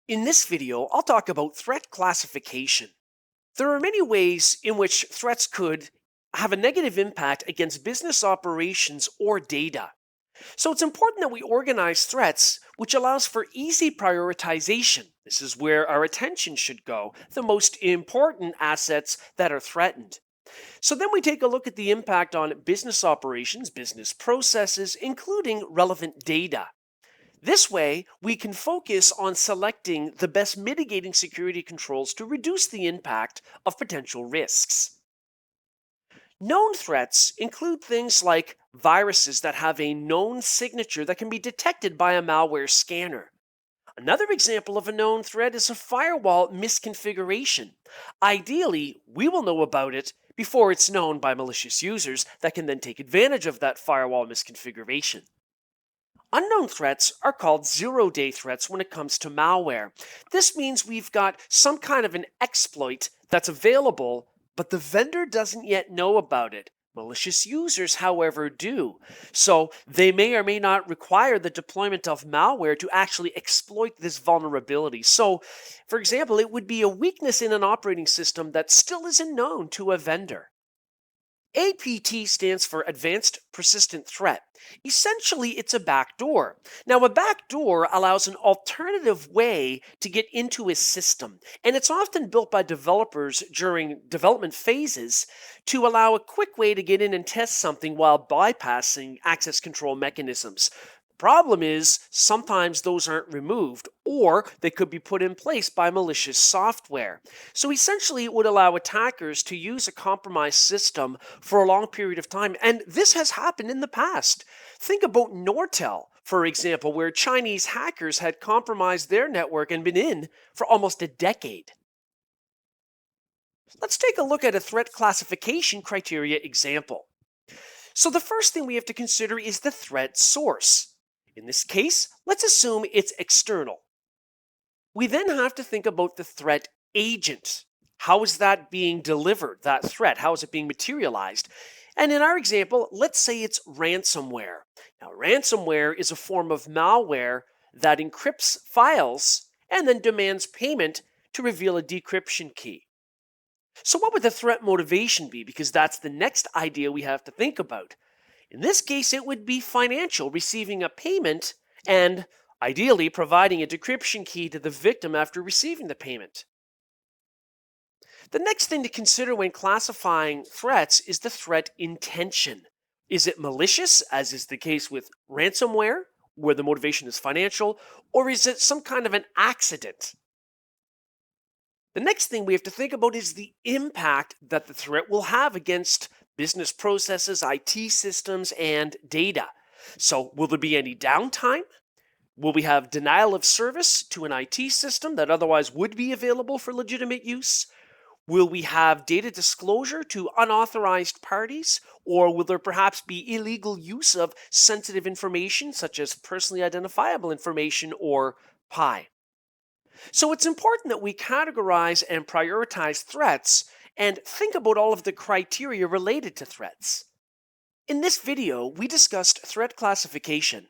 In this video, I'll talk about threat classification. There are many ways in which threats could have a negative impact against business operations or data. So it's important that we organize threats, which allows for easy prioritization. This is where our attention should go, the most important assets that are threatened. So then we take a look at the impact on business operations, business processes, including relevant data. This way, we can focus on selecting the best mitigating security controls to reduce the impact of potential risks. Known threats include things like viruses that have a known signature that can be detected by a malware scanner. Another example of a known threat is a firewall misconfiguration. Ideally, we will know about it before it's known by malicious users that can then take advantage of that firewall misconfiguration. Unknown threats are called zero-day threats when it comes to malware. This means we've got some kind of an exploit that's available, but the vendor doesn't yet know about it. Malicious users, however, do. So they may or may not require the deployment of malware to actually exploit this vulnerability. So, for example, it would be a weakness in an operating system that still isn't known to a vendor. APT stands for Advanced Persistent Threat. Essentially, it's a backdoor. Now, a backdoor allows an alternative way to get into a system, and it's often built by developers during development phases to allow a quick way to get in and test something while bypassing access control mechanisms. Problem is, sometimes those aren't removed, or they could be put in place by malicious software. So essentially, it would allow attackers to use a compromised system for a long period of time, and this has happened in the past. Think about Nortel, for example, where Chinese hackers had compromised their network and been in for almost a decade. Let's take a look at a threat classification criteria example. So the first thing we have to consider is the threat source. In this case, let's assume it's external. We then have to think about the threat agent. How is that being delivered, that threat? How is it being materialized? And in our example, let's say it's ransomware. Now, ransomware is a form of malware that encrypts files and then demands payment to reveal a decryption key. So what would the threat motivation be? Because that's the next idea we have to think about. In this case, it would be financial, receiving a payment and ideally providing a decryption key to the victim after receiving the payment. The next thing to consider when classifying threats is the threat intention. Is it malicious, as is the case with ransomware, where the motivation is financial, or is it some kind of an accident? The next thing we have to think about is the impact that the threat will have against business processes, IT systems, and data. So, will there be any downtime? Will we have denial of service to an IT system that otherwise would be available for legitimate use? Will we have data disclosure to unauthorized parties? Or will there perhaps be illegal use of sensitive information, such as personally identifiable information or PI? So it's important that we categorize and prioritize threats and think about all of the criteria related to threats. In this video, we discussed threat classification,